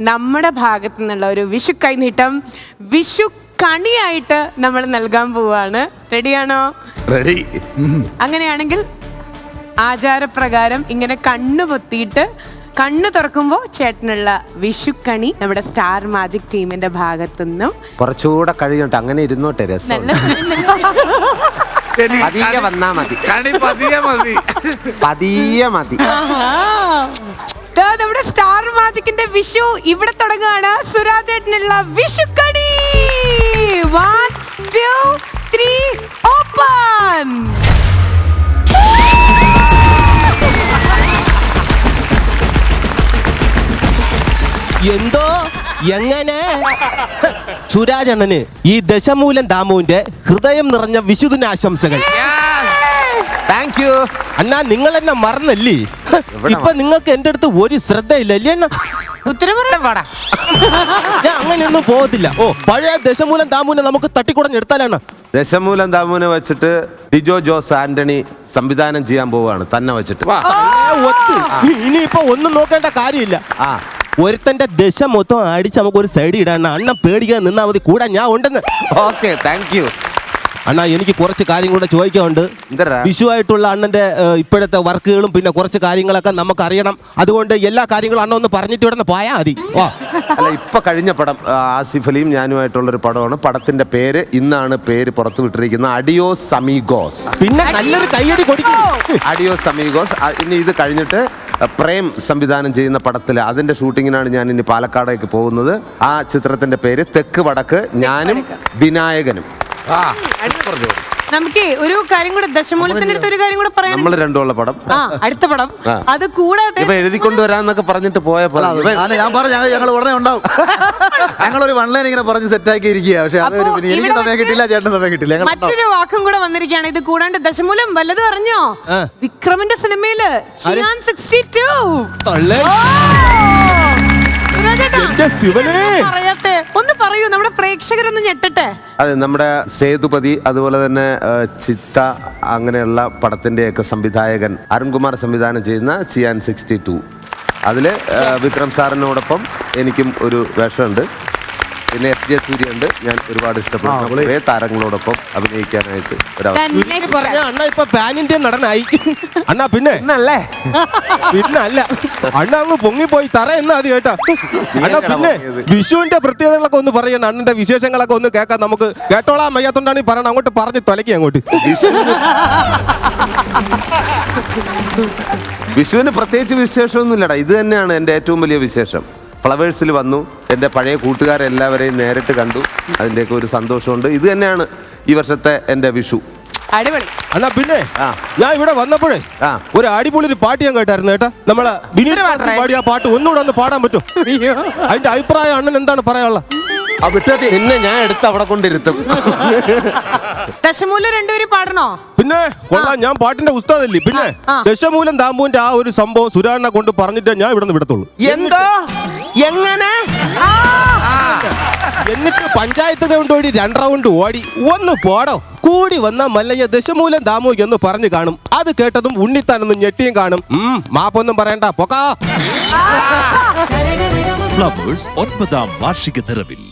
നമ്മുടെ ഭാഗത്തു നിന്നുള്ള ഒരു വിഷു കൈനീട്ടം വിഷു കണിയായിട്ട് നമ്മൾ നൽകാൻ പോവാണ്. റെഡിയാണോ? റെഡി. അങ്ങനെയാണെങ്കിൽ ആചാരപ്രകാരം ഇങ്ങനെ കണ്ണു പൊത്തിയിട്ട് കണ്ണു തുറക്കുമ്പോൾ ചേട്ടനുള്ള വിഷുക്കണി നമ്മുടെ സ്റ്റാർ മാജിക് ടീമിന്റെ ഭാഗത്തുനിന്നും കുറച്ചുകൂടെ കഴിയട്ടെ, അങ്ങനെ ഇരുന്നോട്ടെ, രസം പതിയെ വന്നാ മതി, പതിയെ മതി. നമ്മുടെ സ്റ്റാർ മാജിക്കിന്റെ വിഷു ഇവിടെ തുടങ്ങുകയാണ്. സുരാജേട്ടനുള്ള വിഷുക്കണി 1 2 3 ഓപ്പൺ. എന്തോ എങ്ങനെ സുരാജണ്ണന് ഈ ദശമൂലം ദാമുവിന്റെ ഹൃദയം നിറഞ്ഞ വിശുദിനാശംസകൾ. താങ്ക് യു അണ്ണാ, നിങ്ങൾ എന്നെ മറന്നല്ലേ? ഇപ്പൊ നിങ്ങൾക്ക് എന്റെ അടുത്ത് ഒരു ശ്രദ്ധയില്ല അല്ലേ അണ്ണ? ഞാൻ അങ്ങനെയൊന്നും പോകത്തില്ല. ഓ, പഴയ ദശമൂലം ദാമുവിനെ നമുക്ക് തട്ടിക്കുടഞ്ഞെടുത്താലാണ്. ദശമൂലം ദാമുവിനെ വെച്ചിട്ട് ഡിജോ ജോസ് ആന്റണി സംവിധാനം ചെയ്യാൻ പോവുകയാണ്, തന്നെ വെച്ചിട്ട്. ഇനിയിപ്പോ ഒന്നും നോക്കേണ്ട കാര്യമില്ല. ഒരുത്തന്റെ ദശ മൊത്തം അടിച്ച് നമുക്ക് ഒരു സൈഡ് ഇടാൻ അണ്ണൻ പേടിക്കാൻ നിന്നാ മതി, കൂടെ ഞാൻ ഉണ്ടെന്ന്. ഓക്കെ, താങ്ക് യു അണ്ണാ. എനിക്ക് കുറച്ച് കാര്യം കൂടെ ചോദിക്കാനുണ്ട്. വിഷുവായിട്ടുള്ള അണ്ണന്റെ ഇപ്പോഴത്തെ വർക്കുകളും പിന്നെ കുറച്ച് കാര്യങ്ങളൊക്കെ നമുക്ക് അറിയണം. അതുകൊണ്ട് എല്ലാ കാര്യങ്ങളും അണ്ണ ഒന്ന് പറഞ്ഞിട്ട് ഇവിടെ നിന്ന് പോയാൽ മതി. അല്ല, ഇപ്പൊ കഴിഞ്ഞ പടം ആസിഫ് അലിയും ഞാനുമായിട്ടുള്ളൊരു പടമാണ്. പടത്തിന്റെ പേര് ഇന്നാണ് പേര് പുറത്തു വിട്ടിരിക്കുന്നത്, അഡിയോസ് അമീഗോസ്. പിന്നെ നല്ലൊരു കൈയടി കൊടുക്കും. Adios amigos. ഇനി ഇത് കഴിഞ്ഞിട്ട് പ്രേം സംവിധാനം ചെയ്യുന്ന പടത്തിൽ അതിന്റെ ഷൂട്ടിങ്ങിനാണ് ഞാൻ ഇനി പാലക്കാടേക്ക് പോകുന്നത്. ആ ചിത്രത്തിന്റെ പേര് തെക്ക് വടക്ക്, ഞാനും വിനായകനും. നമുക്ക് ഒരു കാര്യം കൂടെ, ദശമൂലത്തിന്റെ അടുത്ത് ഒരു കാര്യം കൂടെ പറയാം. നമ്മൾ രണ്ടുമുള്ള പടം, അടുത്ത പടം. അത് കൂടാതെ എഴുതിക്കൊണ്ടുവരാന്നൊക്കെ പറഞ്ഞിട്ട് പോയപ്പോൾ ഞാൻ പറഞ്ഞു ഞങ്ങൾ ഉടനെ ഉണ്ടാവും. ഞങ്ങളൊരു വൺലൈൻ ഇങ്ങനെ പറഞ്ഞ് സെറ്റാക്കി ഇരിക്കുക. പക്ഷെ അത് എനിക്ക് സമയം കിട്ടില്ല, ചേട്ടന് സമയം കിട്ടില്ല. മറ്റൊരു വാക്കും കൂടെ വന്നിരിക്കുകയാണ്. ഇത് കൂടാണ്ട് ദശമൂലം വല്ലതും അറിഞ്ഞോ? വിക്രമിന്റെ സിനിമയില് ചിയാൻ 62. പറയട്ടെ, ഒന്ന് പറയൂ, നമ്മുടെ പ്രേക്ഷകരൊന്ന് ഞെട്ടട്ടെ. അതെ, നമ്മുടെ സേതുപതി, അതുപോലെ തന്നെ ചിത്ത, അങ്ങനെയുള്ള പടത്തിന്റെയൊക്കെ സംവിധായകൻ അരുൺകുമാർ സംവിധാനം ചെയ്യുന്ന ചിയാൻ 62. അതില് വിക്രം സാറിനോടൊപ്പം എനിക്കും ഒരു വേഷമുണ്ട്. പിന്നെ FJ സൂര്യ ഉണ്ട്. ഞാൻ ഒരുപാട് ഇഷ്ടപ്പെടുന്ന കുറേ താരങ്ങളോടൊപ്പം അഭിനയിക്കാനായിട്ട് പറഞ്ഞ അണ്ണ ഇപ്പൊ പാനിന്റെ നടനായി അണ്ണാ. പിന്നെ പിന്നെ അല്ല അണ്ണ അങ്ങ് പൊങ്ങിപ്പോയി തറ എന്നാ അത് കേട്ടാ അണ്ണാ. പിന്നെ വിഷുവിന്റെ പ്രത്യേകതകളൊക്കെ ഒന്ന് പറയണം, അണ്ണന്റെ വിശേഷങ്ങളൊക്കെ ഒന്ന് കേൾക്കാൻ. നമുക്ക് കേട്ടോളാൻ വയ്യാത്തോണ്ടാണ് ഈ പറയണം. അങ്ങോട്ട് പറഞ്ഞ് തൊലക്കി അങ്ങോട്ട്. വിഷുവിന് പ്രത്യേകിച്ച് വിശേഷമൊന്നുമില്ലടാ, ഇത് തന്നെയാണ് എൻ്റെ ഏറ്റവും വലിയ വിശേഷം. ഫ്ലവേഴ്സിൽ വന്നു, എൻ്റെ പഴയ കൂട്ടുകാരെല്ലാവരെയും നേരിട്ട് കണ്ടു, അതിൻ്റെയൊക്കെ ഒരു സന്തോഷമുണ്ട്. ഇത് തന്നെയാണ് ഈ വർഷത്തെ എൻ്റെ വിഷു. അടിപൊളി അണ്ണാ. പിന്നെ ഞാൻ ഇവിടെ വന്നപ്പോഴേ ഒരു അടിപൊളി ഒരു പാട്ട് ഞാൻ കേട്ടായിരുന്നു കേട്ടാ. നമ്മളെ വിനീത് പാടിയ ആ പാട്ട് ഒന്നുകൂടെ ഒന്ന് പാടാൻ പറ്റും? അതിന്റെ അഭിപ്രായം അണ്ണൻ എന്താണ് പറയാനുള്ള? പിന്നെ ഞാൻ എടുത്ത് അവിടെ കൊണ്ടിരുത്തും. ദശമൂലം രണ്ടുപേരും പാടണോ? പിന്നെ കൊള്ളാം, ഞാൻ പാട്ടിന്റെ ഉസ്താദല്ലേ. പിന്നെ ദശമൂലം ദാമുവിന്റെ ആ ഒരു സംഭവം സുരാറിനെ കൊണ്ട് പറഞ്ഞിട്ട് ഞാൻ ഇവിടെ നിന്ന് വിടത്തുള്ളൂ. എന്തോ എങ്ങനെ? എന്നിട്ട് പഞ്ചായത്ത് ഗ്രൗണ്ട് ഓടി 2 റൗണ്ട് ഓടി ഒന്ന് പോടോ കൂടി വന്ന മല്ലയ്യ ദശമൂലം ദാമു എന്ന് പറഞ്ഞു കാണും. അത് കേട്ടതും ഉണ്ണിത്താനൊന്നും ഞെട്ടിയും കാണും. മാപ്പൊന്നും പറയണ്ട, പൊക്കാ. ഫ്ലവേഴ്സ് 9ാം വാർഷിക നിറവിൽ